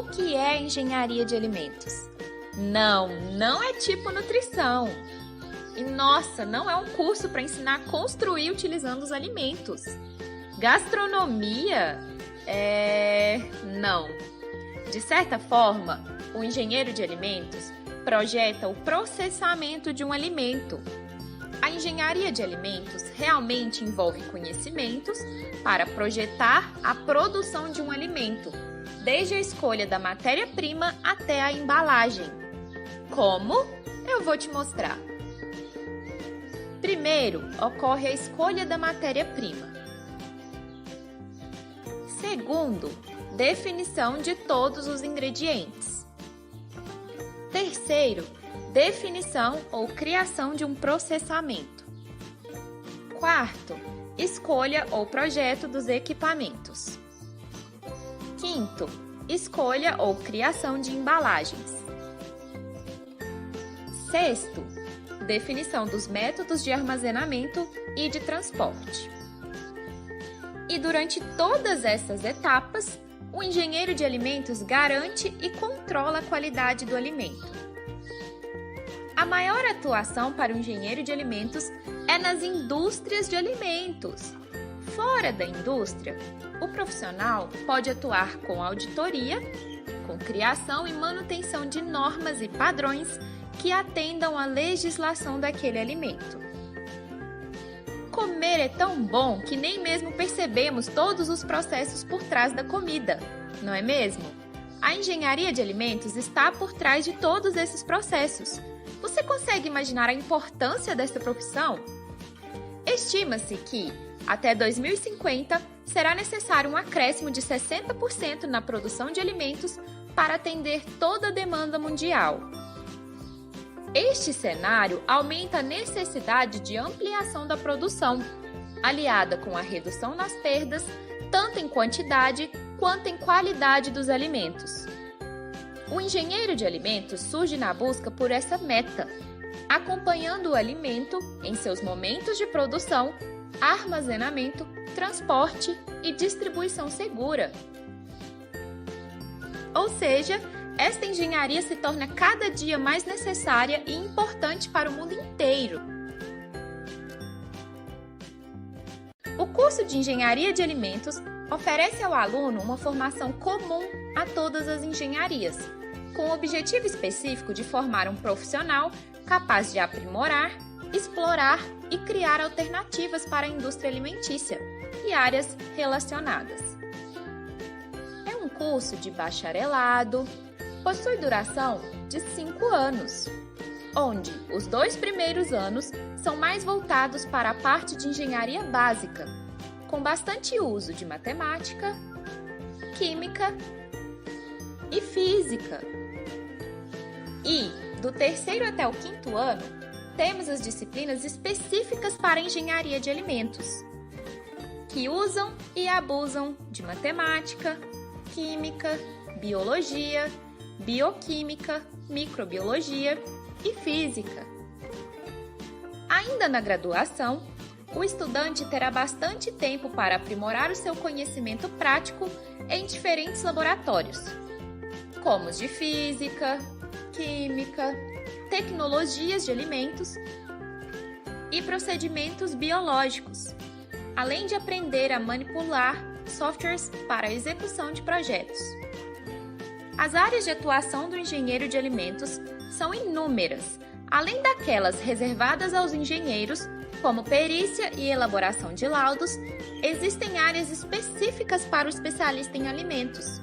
que é engenharia de alimentos? Não é tipo nutrição. E nossa, não é um curso para ensinar a construir utilizando os alimentos. Gastronomia? Não. De certa forma, o engenheiro de alimentos projeta o processamento de um alimento. A engenharia de alimentos realmente envolve conhecimentos para projetar a produção de um alimento, desde a escolha da matéria-prima até a embalagem. Como? Eu vou te mostrar. Primeiro, ocorre a escolha da matéria-prima. Segundo, definição de todos os ingredientes. Terceiro, definição ou criação de um processamento. Quarto, escolha ou projeto dos equipamentos. Quinto, escolha ou criação de embalagens. Sexto, definição dos métodos de armazenamento e de transporte. E durante todas essas etapas, o engenheiro de alimentos garante e controla a qualidade do alimento. A maior atuação para o engenheiro de alimentos é nas indústrias de alimentos. Fora da indústria, o profissional pode atuar com auditoria, com criação e manutenção de normas e padrões que atendam à legislação daquele alimento. Comer é tão bom que nem mesmo percebemos todos os processos por trás da comida, não é mesmo? A engenharia de alimentos está por trás de todos esses processos. Você consegue imaginar a importância dessa profissão? Estima-se que, até 2050, será necessário um acréscimo de 60% na produção de alimentos para atender toda a demanda mundial. Este cenário aumenta a necessidade de ampliação da produção, aliada com a redução nas perdas, tanto em quantidade quanto em qualidade dos alimentos. O engenheiro de alimentos surge na busca por essa meta, acompanhando o alimento em seus momentos de produção, armazenamento, transporte e distribuição segura. Ou seja, esta engenharia se torna cada dia mais necessária e importante para o mundo inteiro. O curso de Engenharia de Alimentos oferece ao aluno uma formação comum a todas as engenharias, com o objetivo específico de formar um profissional capaz de aprimorar, explorar e criar alternativas para a indústria alimentícia e áreas relacionadas. É um curso de bacharelado, possui duração de 5 anos, onde os 2 primeiros anos são mais voltados para a parte de engenharia básica, com bastante uso de matemática, química e física. E, do 3º até o 5º ano, temos as disciplinas específicas para a engenharia de alimentos, que usam e abusam de matemática, química, biologia, bioquímica, microbiologia e física. Ainda na graduação, o estudante terá bastante tempo para aprimorar o seu conhecimento prático em diferentes laboratórios, como os de física, química, tecnologias de alimentos e procedimentos biológicos, além de aprender a manipular softwares para a execução de projetos. As áreas de atuação do engenheiro de alimentos são inúmeras, além daquelas reservadas aos engenheiros, como perícia e elaboração de laudos, existem áreas específicas para o especialista em alimentos.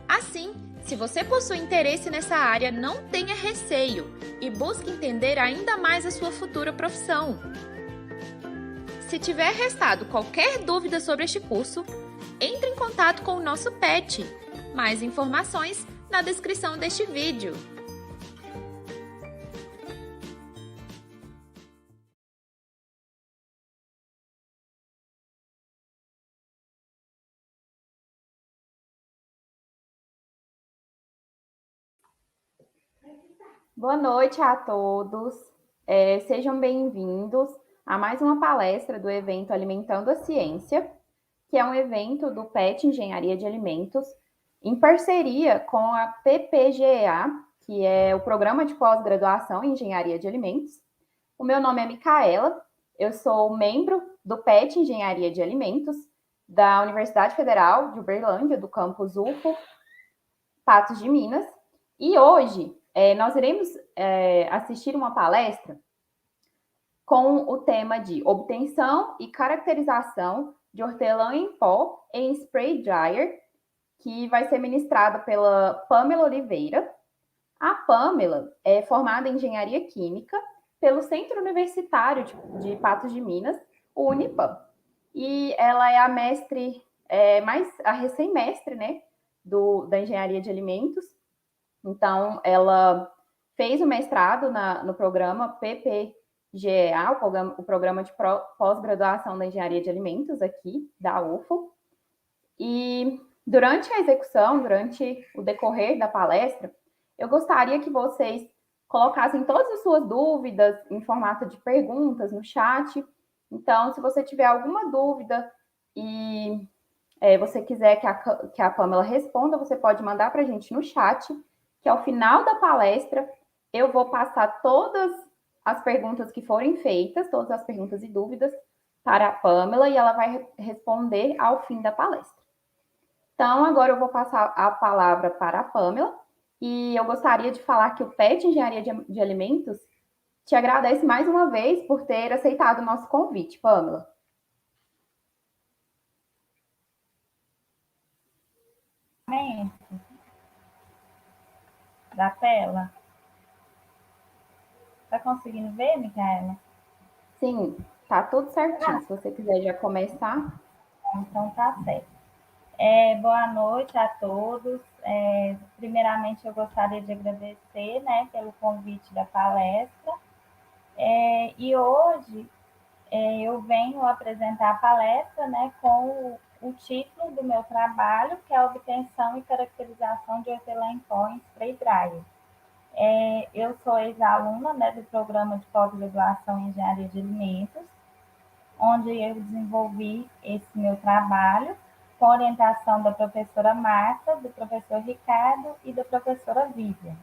Assim, se você possui interesse nessa área, não tenha receio e busque entender ainda mais a sua futura profissão. Se tiver restado qualquer dúvida sobre este curso, entre em contato com o nosso PET. Mais informações na descrição deste vídeo. Boa noite a todos, sejam bem-vindos a mais uma palestra do evento Alimentando a Ciência, que é um evento do PET Engenharia de Alimentos. em parceria com a PPGEA, que é o Programa de Pós-Graduação em Engenharia de Alimentos. O meu nome é Micaela, eu sou membro do PET Engenharia de Alimentos, da Universidade Federal de Uberlândia, do campus UFO, Patos de Minas, e hoje nós iremos assistir uma palestra com o tema de obtenção e caracterização de hortelã em pó em spray dryer, que vai ser ministrada pela Pamela Oliveira. A Pamela é formada em Engenharia Química pelo Centro Universitário de Patos de Minas, o Unipam. E ela é a mestre, a recém-mestre, né, da Engenharia de Alimentos. Então, ela fez o mestrado no programa PPGEA, o programa de pós-graduação da Engenharia de Alimentos aqui, da UFO. E durante a execução, durante o decorrer da palestra, eu gostaria que vocês colocassem todas as suas dúvidas em formato de perguntas no chat. Então, se você tiver alguma dúvida e você quiser que a Pamela responda, você pode mandar para a gente no chat, que ao final da palestra eu vou passar todas as perguntas que forem feitas, todas as perguntas e dúvidas para a Pamela e ela vai responder ao fim da palestra. Então, agora eu vou passar a palavra para a Pamela e eu gostaria de falar que o PET Engenharia de Alimentos te agradece mais uma vez por ter aceitado o nosso convite, Pamela. Da tela. Tá conseguindo ver, Micaela? Sim, tá tudo certinho. Se você quiser já começar. Então tá certo. Boa noite a todos. Primeiramente, eu gostaria de agradecer, né, pelo convite da palestra. E hoje eu venho apresentar a palestra, né, com o título do meu trabalho, que é a obtenção e caracterização de hortelã em pó em spray dryer. Eu sou ex-aluna, né, do programa de pós-graduação em Engenharia de Alimentos, onde eu desenvolvi esse meu trabalho com orientação da professora Marta, do professor Ricardo e da professora Vivian.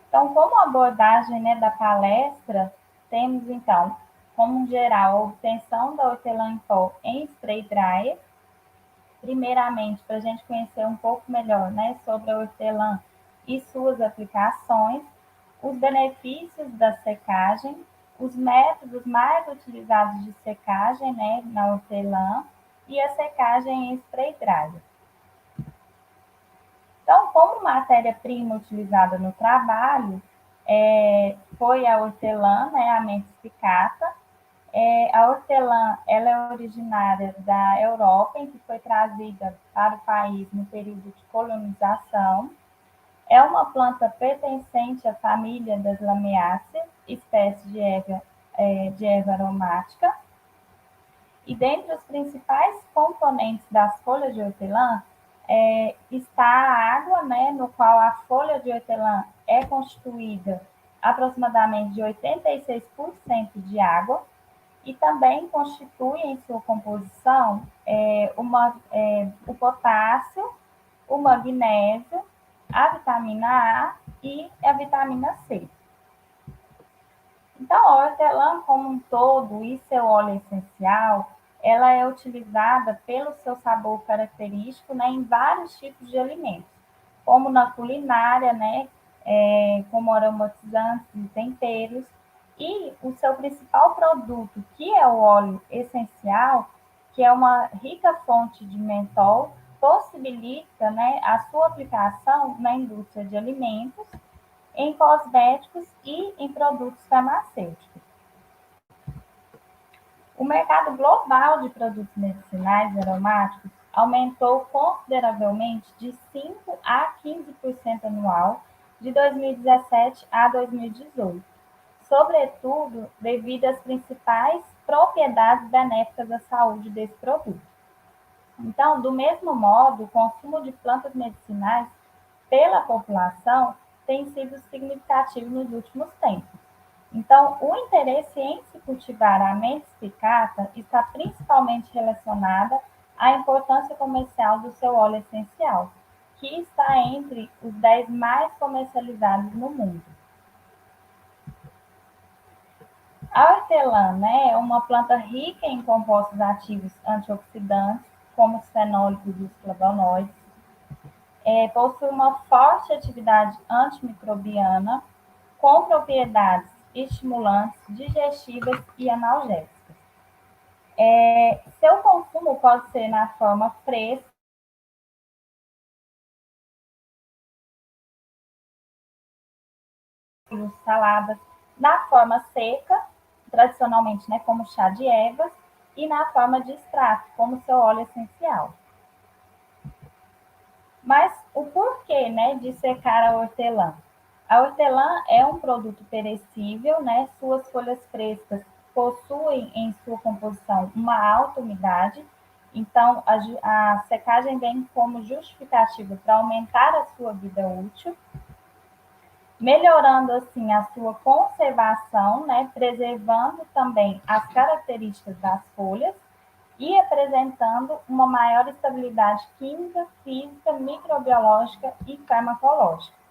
Então, como abordagem, né, da palestra, temos, então, como geral, a obtenção da hortelã em pó em spray dryer. Primeiramente, para a gente conhecer um pouco melhor, né, sobre a hortelã e suas aplicações, os benefícios da secagem, os métodos mais utilizados de secagem, né, na hortelã e a secagem em spray dryer. Então, como matéria-prima utilizada no trabalho, foi a hortelã, né, a Mentis picata. A hortelã ela é originária da Europa, em que foi trazida para o país no período de colonização. É uma planta pertencente à família das Lamiáceas, espécie de erva aromática. E dentre os principais componentes das folhas de hortelã está a água, né, no qual a folha de hortelã é constituída aproximadamente de 86% de água, e também constitui em sua composição o potássio, o magnésio, a vitamina A e a vitamina C. Então, a hortelã como um todo e seu óleo essencial, ela é utilizada pelo seu sabor característico, né, em vários tipos de alimentos, como na culinária, né, como aromatizantes e temperos. E o seu principal produto, que é o óleo essencial, que é uma rica fonte de mentol, possibilita, né, a sua aplicação na indústria de alimentos, em cosméticos e em produtos farmacêuticos. O mercado global de produtos medicinais aromáticos aumentou consideravelmente de 5 a 15% anual de 2017 a 2018, sobretudo devido às principais propriedades benéficas à saúde desse produto. Então, do mesmo modo, o consumo de plantas medicinais pela população tem sido significativo nos últimos tempos. Então, o interesse em se cultivar a Mentis picata está principalmente relacionada a importância comercial do seu óleo essencial, que está entre os 10 mais comercializados no mundo. A hortelã, né, é uma planta rica em compostos ativos antioxidantes, como os fenólicos e os flavonoides. Possui uma forte atividade antimicrobiana, com propriedades estimulantes, digestivas e analgésicas. Seu consumo pode ser na forma fresca, saladas, na forma seca, tradicionalmente, né, como chá de ervas, e na forma de extrato, como seu óleo essencial. Mas o porquê, né, de secar a hortelã? A hortelã é um produto perecível, né? Suas folhas frescas possuem em sua composição uma alta umidade, então a secagem vem como justificativa para aumentar a sua vida útil, melhorando assim a sua conservação, né? Preservando também as características das folhas e apresentando uma maior estabilidade química, física, microbiológica e farmacológica.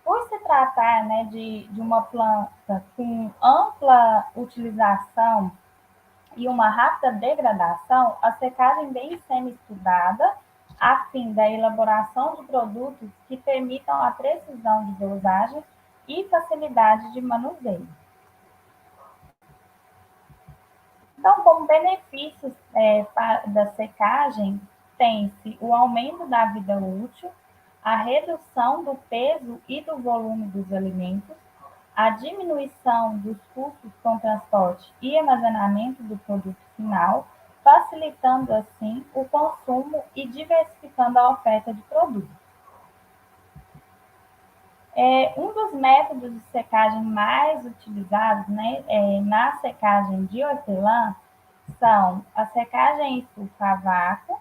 Por se tratar, né, de uma planta com ampla utilização e uma rápida degradação, a secagem vem sendo estudada a fim da elaboração de produtos que permitam a precisão de dosagem e facilidade de manuseio. Então, como benefícios da secagem, tem-se o aumento da vida útil, a redução do peso e do volume dos alimentos, a diminuição dos custos com transporte e armazenamento do produto final, facilitando assim o consumo e diversificando a oferta de produtos. Um dos métodos de secagem mais utilizados, né, na secagem de hortelã são a secagem em estufa a vácuo,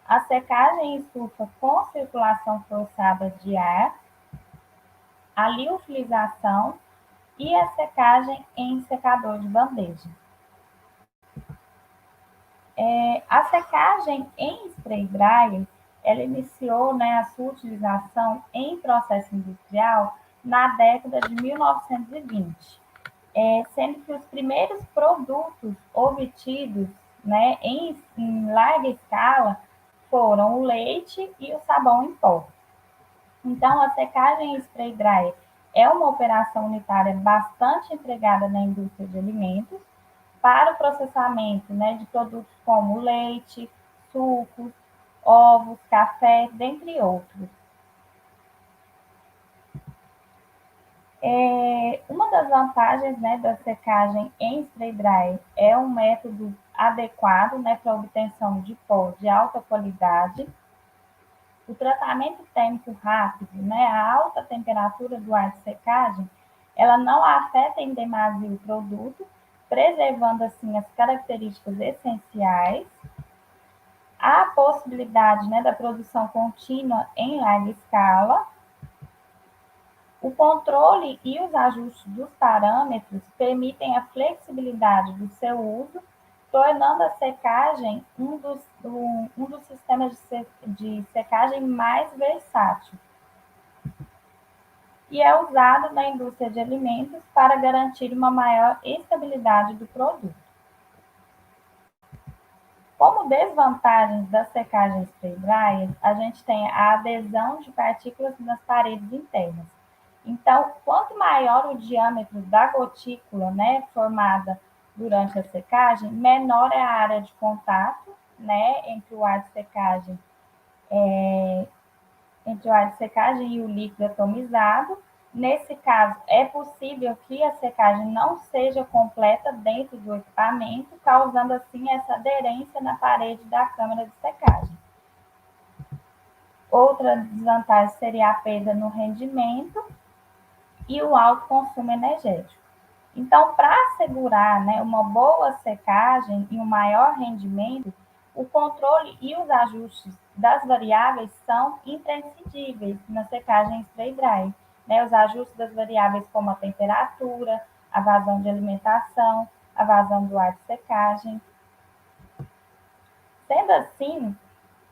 a secagem em estufa com circulação forçada de ar, a liofilização e a secagem em secador de bandeja. A secagem em spray dryer, ela iniciou, né, a sua utilização em processo industrial na década de 1920, sendo que os primeiros produtos obtidos, né, em larga escala foram o leite e o sabão em pó. Então, a secagem em spray dryer é uma operação unitária bastante empregada na indústria de alimentos para o processamento, né, de produtos como leite, sucos, ovos, café, dentre outros. Uma das vantagens, né, da secagem em spray dryer é um método adequado, né, para obtenção de pó de alta qualidade. O tratamento térmico rápido, né, a alta temperatura do ar de secagem, ela não afeta em demasia o produto, preservando assim as características essenciais. Há a possibilidade, né, da produção contínua em larga escala. O controle e os ajustes dos parâmetros permitem a flexibilidade do seu uso, tornando a secagem um dos sistemas de secagem mais versátil. E é usado na indústria de alimentos para garantir uma maior estabilidade do produto. Como desvantagens da secagem spray dryer, a gente tem a adesão de partículas nas paredes internas. Então, quanto maior o diâmetro da gotícula, né, formada durante a secagem, menor é a área de contato, né, entre o ar de secagem e o líquido atomizado. Nesse caso, é possível que a secagem não seja completa dentro do equipamento, causando assim essa aderência na parede da câmara de secagem. Outra desvantagem seria a perda no rendimento e o alto consumo energético. Então, para assegurar, né, uma boa secagem e um maior rendimento, o controle e os ajustes das variáveis são imprescindíveis na secagem spray dry. Né, os ajustes das variáveis como a temperatura, a vazão de alimentação, a vazão do ar de secagem. Sendo assim,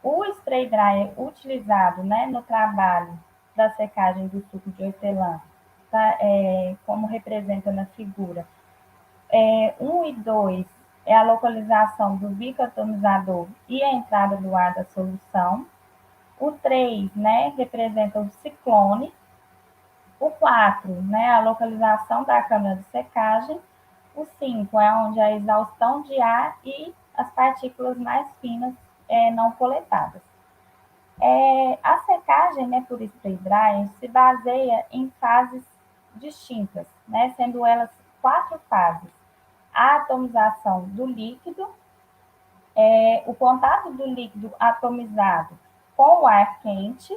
o spray dryer utilizado, né, no trabalho da secagem do suco de hortelã, tá, como representa na figura, 1 e 2 é a localização do bico atomizador e a entrada do ar da solução. O 3, né, representa o ciclone. O 4, né, a localização da câmara de secagem. O 5 é onde a exaustão de ar e as partículas mais finas não coletadas. A secagem, né, por spray drying se baseia em fases distintas, né, sendo elas 4 fases. A atomização do líquido, o contato do líquido atomizado com o ar quente,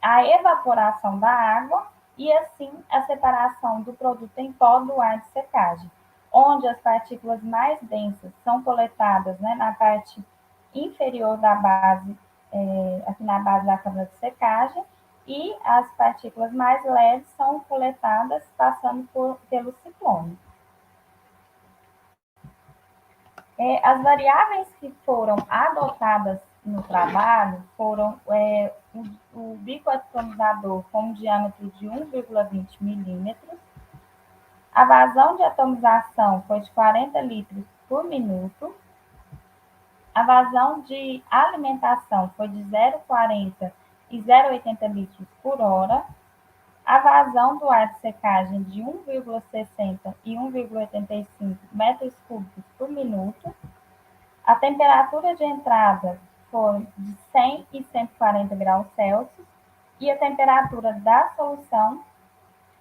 a evaporação da água e, assim, a separação do produto em pó do ar de secagem, onde as partículas mais densas são coletadas, né, na parte inferior da base, aqui na base da câmara de secagem, e as partículas mais leves são coletadas passando pelo ciclone. As variáveis que foram adotadas no trabalho foram o bico atomizador com um diâmetro de 1,20 milímetros, a vazão de atomização foi de 40 litros por minuto, a vazão de alimentação foi de 0,40 e 0,80 litros por hora, a vazão do ar de secagem de 1,60 e 1,85 metros cúbicos por minuto, a temperatura de entrada foi de 100 e 140 graus Celsius e a temperatura da solução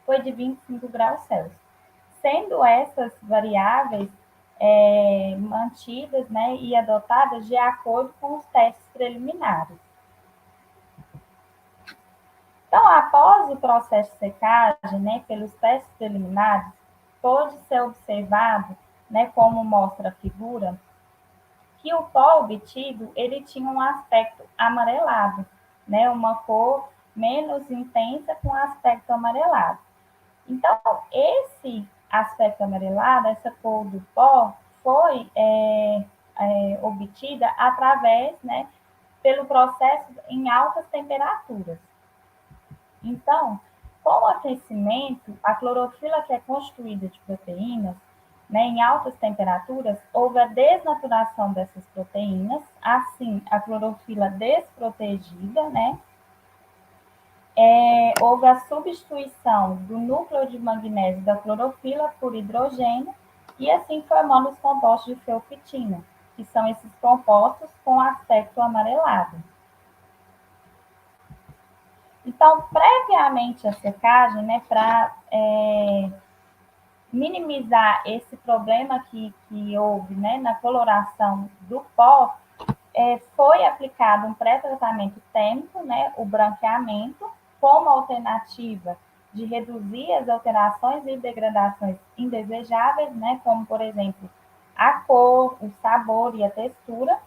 foi de 25 graus Celsius. Sendo essas variáveis mantidas, né, e adotadas de acordo com os testes preliminares. Então, após o processo de secagem, né, pelos testes preliminares, pode ser observado, né, como mostra a figura, que o pó obtido ele tinha um aspecto amarelado, né, uma cor menos intensa com aspecto amarelado. Então, esse aspecto amarelado, essa cor do pó, foi obtida através, né, pelo processo em altas temperaturas. Então, com o aquecimento, a clorofila que é constituída de proteínas, né, em altas temperaturas, houve a desnaturação dessas proteínas, assim, a clorofila desprotegida, né, houve a substituição do núcleo de magnésio da clorofila por hidrogênio e assim formando os compostos de feofitina, que são esses compostos com aspecto amarelado. Então, previamente à secagem, né, para minimizar esse problema que houve, né, na coloração do pó, foi aplicado um pré-tratamento térmico, né, o branqueamento, como alternativa de reduzir as alterações e degradações indesejáveis, né, como, por exemplo, a cor, o sabor e a textura.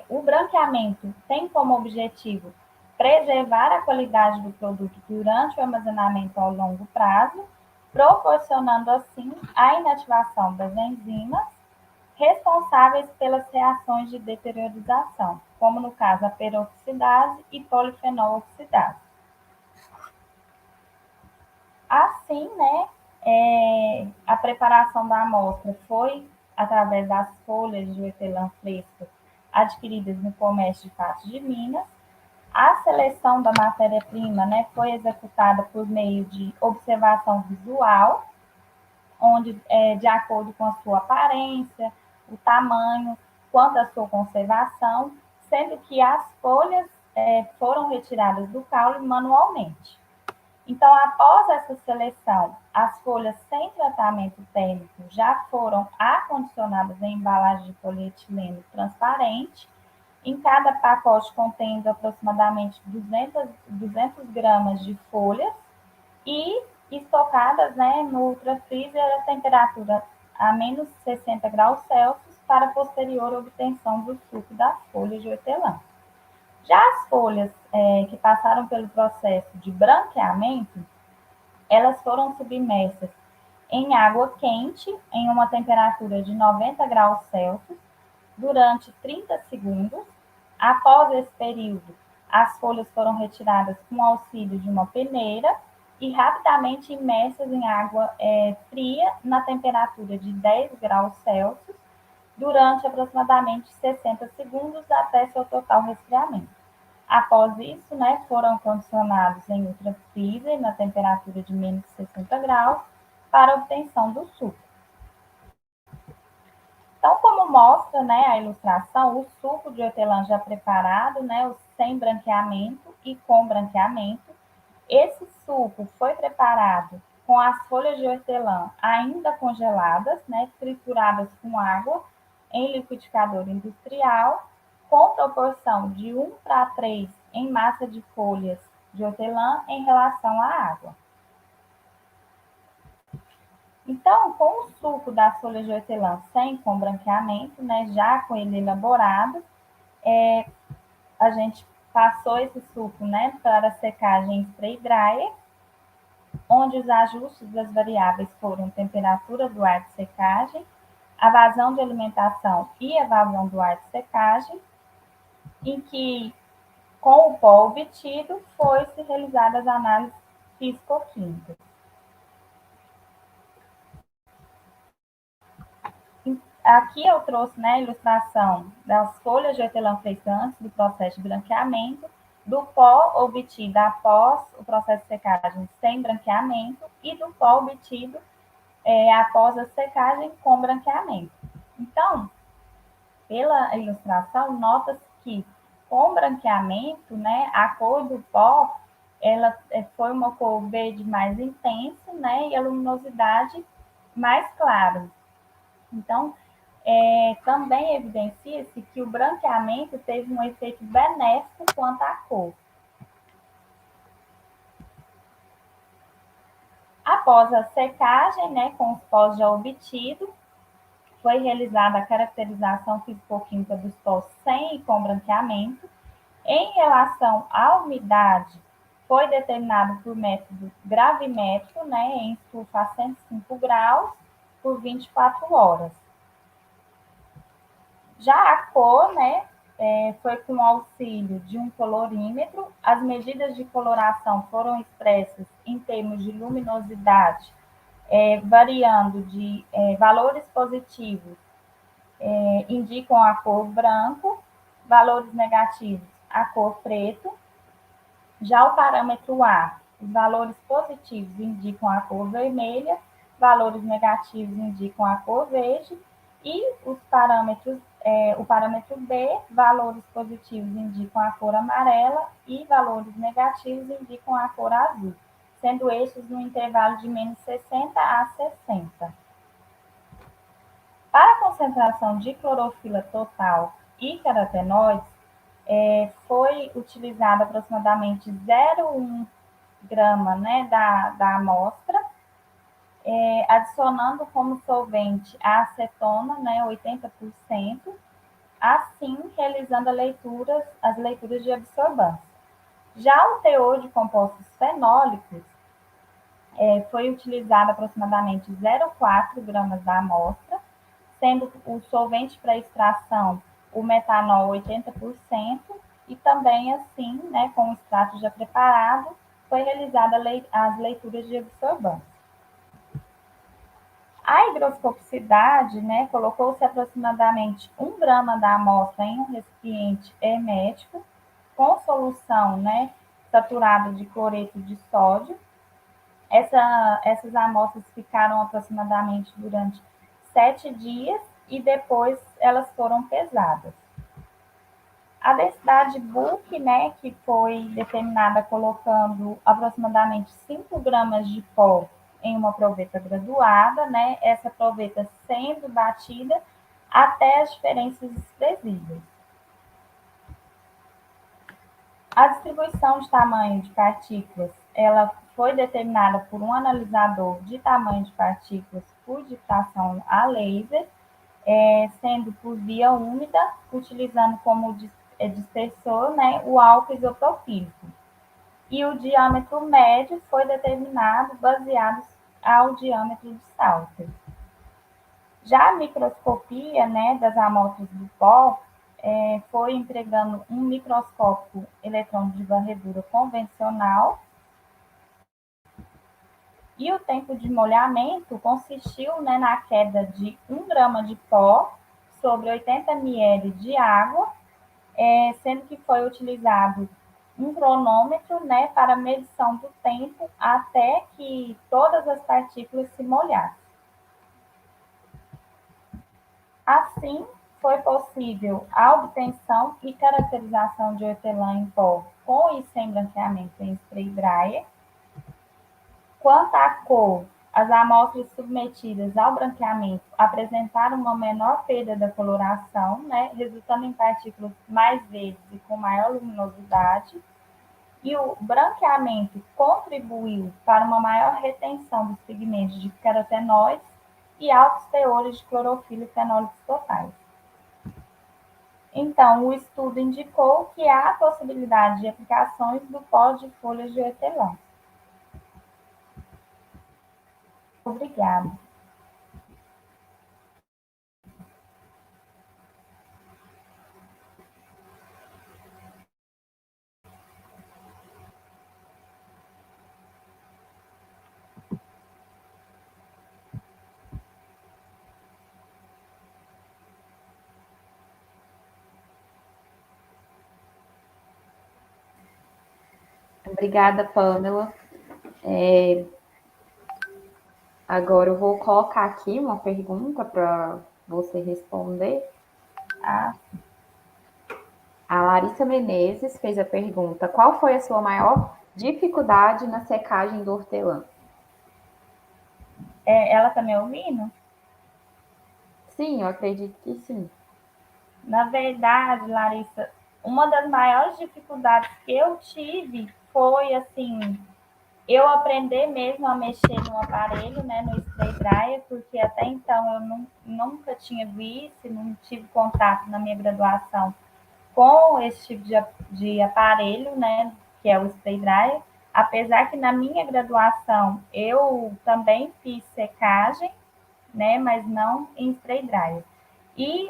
O branqueamento tem como objetivo preservar a qualidade do produto durante o armazenamento ao longo prazo, proporcionando, assim, a inativação das enzimas responsáveis pelas reações de deteriorização, como no caso a peroxidase e polifenol oxidase. Assim, né, a preparação da amostra foi através das folhas de hortelã fresca adquiridas no comércio de Patos de Minas. A seleção da matéria-prima, né, foi executada por meio de observação visual, onde, de acordo com a sua aparência, o tamanho, quanto à sua conservação, sendo que as folhas foram retiradas do caule manualmente. Então, após essa seleção, as folhas sem tratamento térmico já foram acondicionadas em embalagem de polietileno transparente, em cada pacote contendo aproximadamente 200 gramas de folhas e estocadas, né, no ultrafreezer a temperatura a menos 60 graus Celsius para posterior obtenção do suco das folhas de hortelã. Já as folhas que passaram pelo processo de branqueamento, elas foram submersas em água quente, em uma temperatura de 90 graus Celsius, durante 30 segundos. Após esse período, as folhas foram retiradas com auxílio de uma peneira e rapidamente imersas em água fria na temperatura de 10 graus Celsius durante aproximadamente 60 segundos até seu total resfriamento. Após isso, né, foram condicionados em ultrafreezer na temperatura de menos 60 graus para obtenção do suco. Então, como mostra, né, a ilustração, o suco de hortelã já preparado, né, sem branqueamento e com branqueamento, esse suco foi preparado com as folhas de hortelã ainda congeladas, né, trituradas com água em liquidificador industrial, com proporção de 1:3 em massa de folhas de hortelã em relação à água. Então, com o suco das folhas de hortelã sem com branqueamento, né, já com ele elaborado, a gente passou esse suco, né, para secagem em spray dryer, onde os ajustes das variáveis foram temperatura do ar de secagem, a vazão de alimentação e a vazão do ar de secagem, em que, com o pó obtido, foi-se realizadas análises físico-químicas. Aqui eu trouxe, né, a ilustração das folhas de hortelã frescantes do processo de branqueamento, do pó obtido após o processo de secagem sem branqueamento e do pó obtido após a secagem com branqueamento. Então, pela ilustração, nota-se que com branqueamento, né, a cor do pó ela foi uma cor verde mais intensa, né, e a luminosidade mais clara. Então, também evidencia-se que o branqueamento teve um efeito benéfico quanto à cor. Após a secagem, né, com os pós já obtidos, foi realizada a caracterização físico-química dos pós sem e com branqueamento. Em relação à umidade, foi determinado por método gravimétrico, né, em estufa a 105 graus por 24 horas. Já a cor, né, foi com auxílio de um colorímetro. As medidas de coloração foram expressas em termos de luminosidade, variando de valores positivos, indicam a cor branco, valores negativos, a cor preto. Já o parâmetro A, os valores positivos indicam a cor vermelha, valores negativos indicam a cor verde, e os parâmetros, o parâmetro B, valores positivos indicam a cor amarela e valores negativos indicam a cor azul, sendo estes no intervalo de menos 60 a 60. Para a concentração de clorofila total e carotenoides, foi utilizado aproximadamente 0,1 grama, né, da amostra, adicionando como solvente a acetona, né, 80%, assim realizando as leituras de absorvância. Já o teor de compostos fenólicos foi utilizado aproximadamente 0,4 gramas da amostra, sendo o solvente para extração o metanol 80%, e também assim, né, com o extrato já preparado, foi realizada as leituras de absorvância. A higroscopicidade, né, colocou-se aproximadamente 1 grama da amostra em um recipiente hermético com solução, né, saturada de cloreto de sódio. Essas amostras ficaram aproximadamente durante 7 dias e depois elas foram pesadas. A densidade bulk, né, que foi determinada colocando aproximadamente 5 gramas de pó em uma proveta graduada, né, essa proveta sendo batida até as diferenças expressíveis. A distribuição de tamanho de partículas, ela foi determinada por um analisador de tamanho de partículas por difração a laser, sendo por via úmida, utilizando como dispersor, né, o álcool isopropílico. E o diâmetro médio foi determinado baseado ao diâmetro de Salter. Já a microscopia, né, das amostras do pó foi empregando um microscópio eletrônico de varredura convencional, e o tempo de molhamento consistiu, né, na queda de 1 grama de pó sobre 80 ml de água, sendo que foi utilizado um cronômetro, né, para medição do tempo até que todas as partículas se molhassem. Assim, foi possível a obtenção e caracterização de hortelã em pó com e sem branqueamento em spray dryer. Quanto à cor, as amostras submetidas ao branqueamento apresentaram uma menor perda da coloração, né, resultando em partículas mais verdes e com maior luminosidade. E o branqueamento contribuiu para uma maior retenção dos pigmentos de carotenoides e altos teores de clorofila e fenólicos totais. Então, o estudo indicou que há a possibilidade de aplicações do pó de folhas de hortelã. Obrigada. Obrigada, Pamela. Agora eu vou colocar aqui uma pergunta para você responder. A Larissa Menezes fez a pergunta: qual foi a sua maior dificuldade na secagem do hortelã? Ela está me ouvindo? Sim, eu acredito que sim. Na verdade, Larissa, uma das maiores dificuldades que eu tive foi, assim, eu aprender mesmo a mexer no aparelho, né, no spray dryer, porque até então eu nunca tinha visto, não tive contato na minha graduação com esse tipo de aparelho, né, que é o spray dryer. Apesar que na minha graduação eu também fiz secagem, né, mas não em spray dryer. E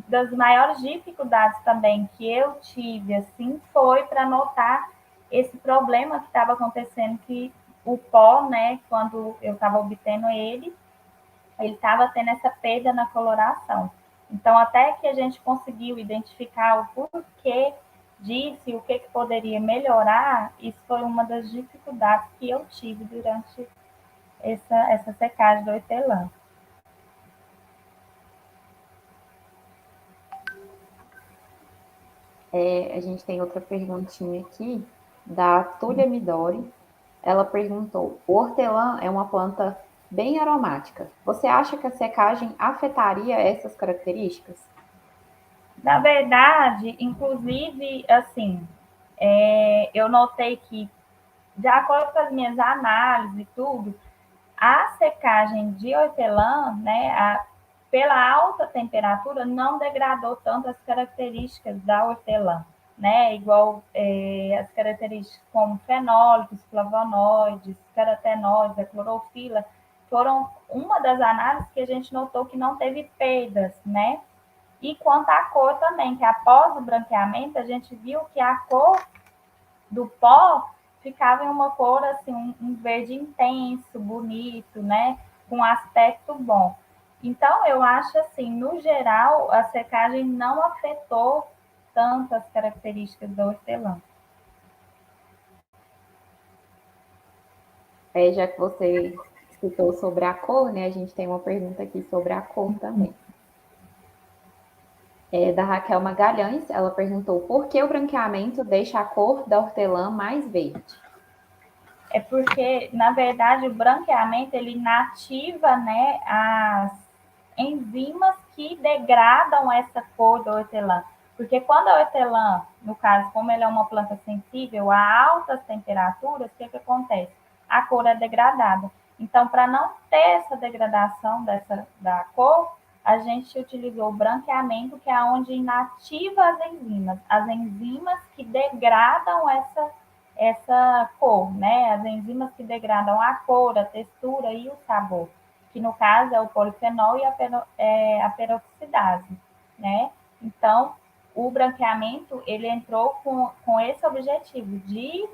das maiores dificuldades também que eu tive, assim, foi para notar esse problema que estava acontecendo, que o pó, né, quando eu estava obtendo ele estava tendo essa perda na coloração. Então, até que a gente conseguiu identificar o porquê disso e o que poderia melhorar, isso foi uma das dificuldades que eu tive durante essa secagem do hortelã. A gente tem outra perguntinha aqui, da Túlia Midori. Ela perguntou: o hortelã é uma planta bem aromática. Você acha que a secagem afetaria essas características? Na verdade, inclusive, assim, eu notei que, de acordo com as minhas análises e tudo, a secagem de hortelã, né, pela alta temperatura, não degradou tanto as características da hortelã, né? Igual as características como fenólicos, flavonoides, carotenoides, a clorofila, foram uma das análises que a gente notou que não teve perdas, né? E quanto à cor também, que após o branqueamento, a gente viu que a cor do pó ficava em uma cor assim, um verde intenso, bonito, né? Com aspecto bom. Então, eu acho assim, no geral, a secagem não afetou tanto as características do hortelã. Já que você citou sobre a cor, né? A gente tem uma pergunta aqui sobre a cor também. Da Raquel Magalhães, ela perguntou: por que o branqueamento deixa a cor da hortelã mais verde? É porque, na verdade, o branqueamento ele inativa, né, as enzimas que degradam essa cor do hortelã. Porque quando a hortelã, no caso, como ela é uma planta sensível a altas temperaturas, o que acontece? A cor é degradada. Então, para não ter essa degradação da cor, a gente utilizou o branqueamento, que é onde inativa as enzimas que degradam essa cor, né? As enzimas que degradam a cor, a textura e o sabor. que no caso é o polifenol e a peroxidase, né? Então, o branqueamento, ele entrou com esse objetivo de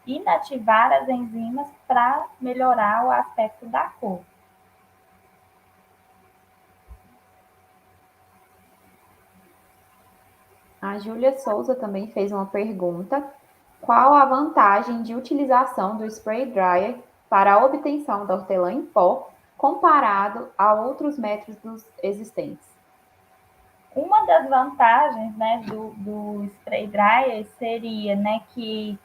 inativar as enzimas para melhorar o aspecto da cor. A Júlia Souza também fez uma pergunta: qual a vantagem de utilização do spray dryer para a obtenção da hortelã em pó comparado a outros métodos existentes? Uma das vantagens, né, do spray dryer seria, né, que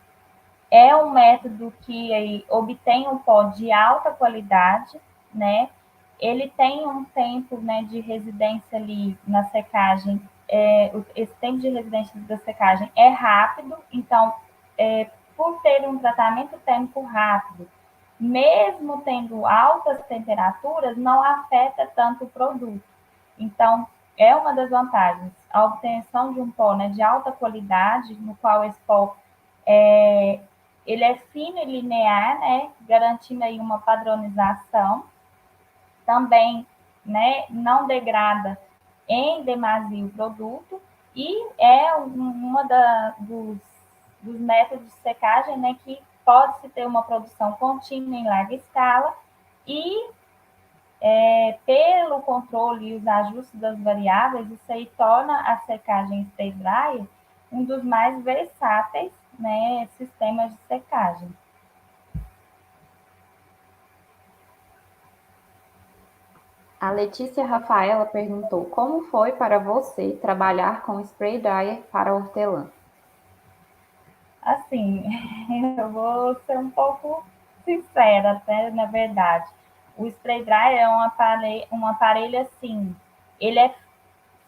é um método que aí obtém um pó de alta qualidade, né? Ele tem um tempo, né, de residência ali na secagem. Esse tempo de residência da secagem é rápido, então, por ter um tratamento térmico rápido, mesmo tendo altas temperaturas, não afeta tanto o produto. Então, é uma das vantagens, a obtenção de um pó, né, de alta qualidade, no qual esse pó ele é fino e linear, né, garantindo aí uma padronização. Também, né, não degrada em demasia o produto e é uma dos métodos de secagem, né, que pode-se ter uma produção contínua em larga escala e pelo controle e os ajustes das variáveis, isso aí torna a secagem spray dryer um dos mais versáteis, né, sistemas de secagem. A Letícia Rafaela perguntou: como foi para você trabalhar com spray dryer para hortelã? Assim, eu vou ser um pouco sincera, até na verdade. O spray dryer é um aparelho assim, ele é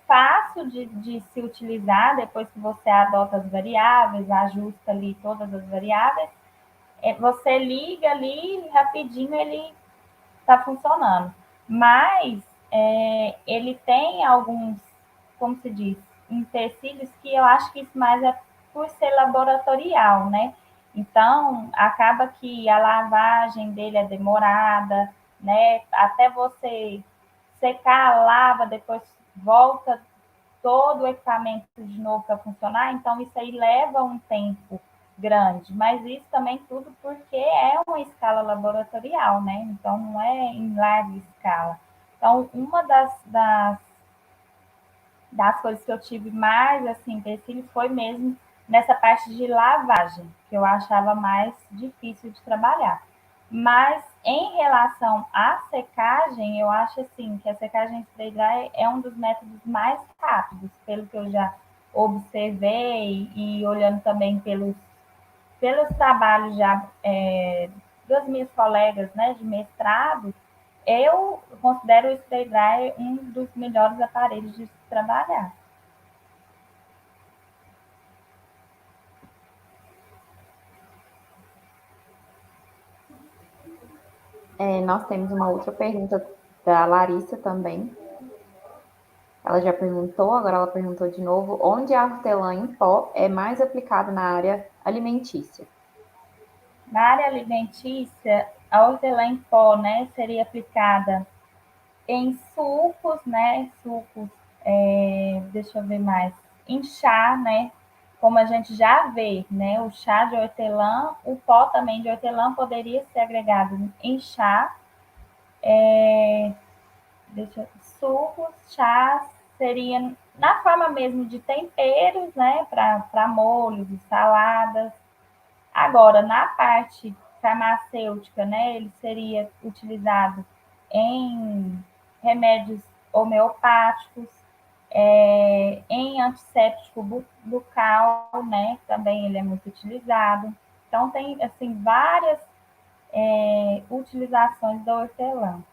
fácil de se utilizar depois que você adota as variáveis, ajusta ali todas as variáveis. Você liga ali rapidinho, ele está funcionando. Mas ele tem alguns, como se diz, empecilhos que eu acho que isso mais é por ser laboratorial, né? Então, acaba que a lavagem dele é demorada, né? Até você secar, lava, depois volta todo o equipamento de novo para funcionar, então isso aí leva um tempo grande, mas isso também tudo porque é uma escala laboratorial, né? Então não é em larga escala. Então, uma das coisas que eu tive mais assim, empecilho foi mesmo nessa parte de lavagem, que eu achava mais difícil de trabalhar. Mas em relação à secagem, eu acho assim que a secagem spray dry é um dos métodos mais rápidos, pelo que eu já observei e olhando também pelos trabalhos já das minhas colegas, né, de mestrado, eu considero o spray dry um dos melhores aparelhos de se trabalhar. Nós temos uma outra pergunta da Larissa também. Ela já perguntou, agora ela perguntou de novo: onde a hortelã em pó é mais aplicada na área alimentícia? Na área alimentícia, a hortelã em pó, né, seria aplicada em sucos, né, sucos, deixa eu ver mais, em chá, né, como a gente já vê, né, o chá de hortelã, o pó também de hortelã poderia ser agregado em chá, sucos, chás, seria na forma mesmo de temperos, né, para molhos e saladas. Agora, na parte farmacêutica, né, ele seria utilizado em remédios homeopáticos, em antisséptico bucal, né, também ele é muito utilizado. Então, tem, assim, várias utilizações da hortelã.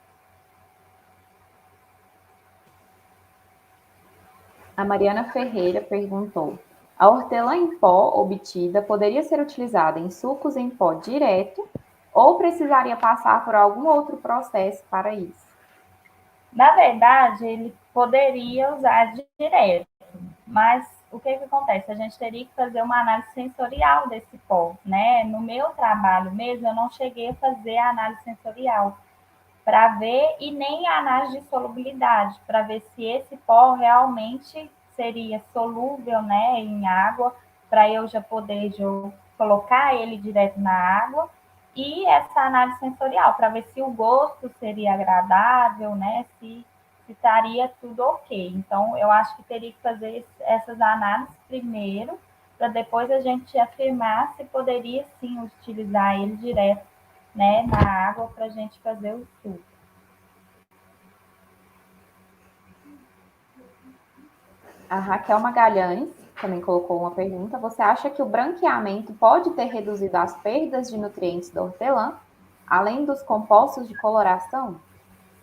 A Mariana Ferreira perguntou: a hortelã em pó obtida poderia ser utilizada em sucos em pó direto ou precisaria passar por algum outro processo para isso? Na verdade, ele poderia usar direto, mas o que acontece? A gente teria que fazer uma análise sensorial desse pó, né? No meu trabalho mesmo, eu não cheguei a fazer a análise sensorial para ver, e nem a análise de solubilidade, para ver se esse pó realmente seria solúvel, né, em água, para eu já poder colocar ele direto na água, e essa análise sensorial, para ver se o gosto seria agradável, né, se estaria tudo ok. Então, eu acho que teria que fazer essas análises primeiro, para depois a gente afirmar se poderia sim utilizar ele direto, né, na água para a gente fazer o suco. A Raquel Magalhães também colocou uma pergunta. Você acha que o branqueamento pode ter reduzido as perdas de nutrientes da hortelã, além dos compostos de coloração?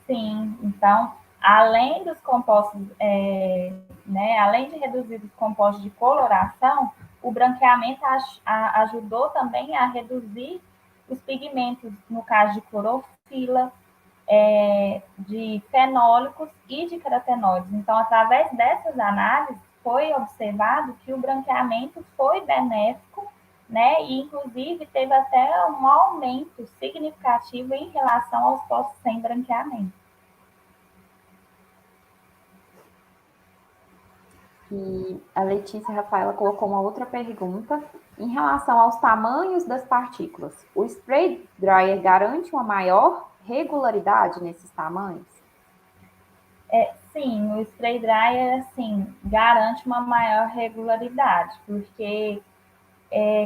Sim, então, além dos compostos, né, além de reduzir os compostos de coloração, o branqueamento ajudou também a reduzir os pigmentos, no caso de clorofila, de fenólicos e de carotenoides. Então, através dessas análises, foi observado que o branqueamento foi benéfico, né? E, inclusive, teve até um aumento significativo em relação aos postos sem branqueamento. E a Letícia Rafaela colocou uma outra pergunta em relação aos tamanhos das partículas. O spray dryer garante uma maior regularidade nesses tamanhos? Sim, o spray dryer assim, garante uma maior regularidade, porque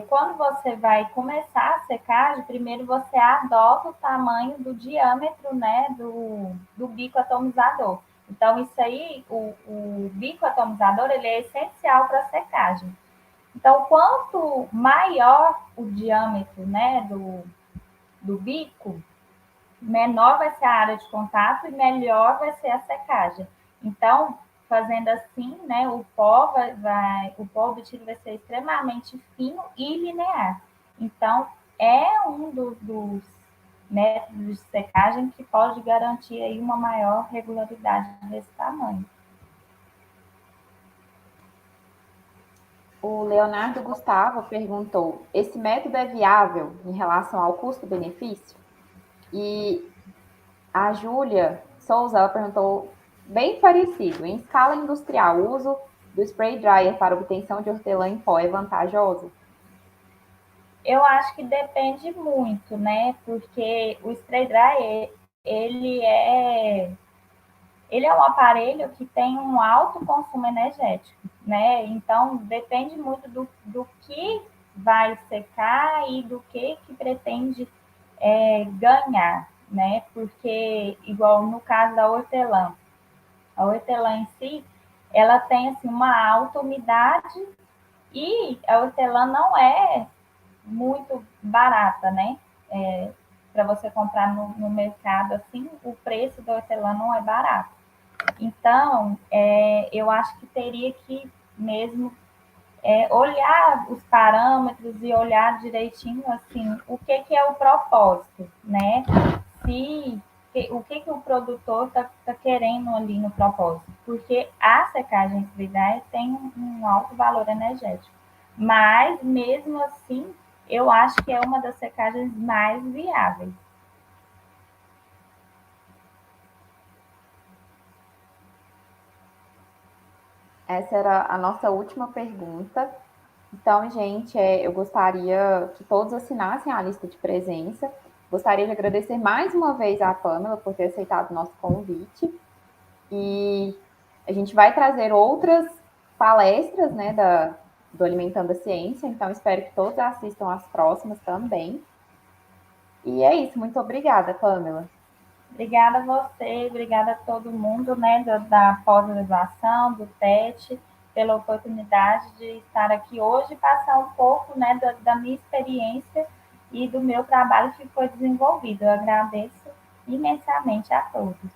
quando você vai começar a secagem, primeiro você adota o tamanho do diâmetro, né, do bico atomizador. Então, isso aí, o bico atomizador, ele é essencial para a secagem. Então, quanto maior o diâmetro, né, do bico, menor vai ser a área de contato e melhor vai ser a secagem. Então, fazendo assim, né, o pó obtido vai ser extremamente fino e linear. Então, é um dos métodos de secagem que pode garantir aí uma maior regularidade desse tamanho. O Leonardo Gustavo perguntou: esse método é viável em relação ao custo-benefício? E a Júlia Souza ela perguntou bem parecido. Em escala industrial, o uso do spray dryer para obtenção de hortelã em pó é vantajoso? Eu acho que depende muito, né? Porque o spray dryer, ele é ele é um aparelho que tem um alto consumo energético, né? Então, depende muito do que vai secar e do que pretende ganhar, né? Porque, igual no caso da hortelã, a hortelã em si, ela tem assim, uma alta umidade e a hortelã não é muito barata, né? Para você comprar no mercado, assim, o preço da hortelã não é barato. Então, eu acho que teria que mesmo olhar os parâmetros e olhar direitinho assim o que é o propósito, né? Se o que o produtor está querendo ali no propósito, porque a secagem solidária tem um alto valor energético, mas mesmo assim eu acho que é uma das secagens mais viáveis. Essa era a nossa última pergunta. Então, gente, eu gostaria que todos assinassem a lista de presença. Gostaria de agradecer mais uma vez à Pamela por ter aceitado o nosso convite. E a gente vai trazer outras palestras, né, do Alimentando a Ciência. Então, espero que todos assistam às próximas também. E é isso. Muito obrigada, Pamela. Obrigada a você, obrigada a todo mundo, né, da pós-graduação, do TET, pela oportunidade de estar aqui hoje e passar um pouco, né, da minha experiência e do meu trabalho que foi desenvolvido. Eu agradeço imensamente a todos.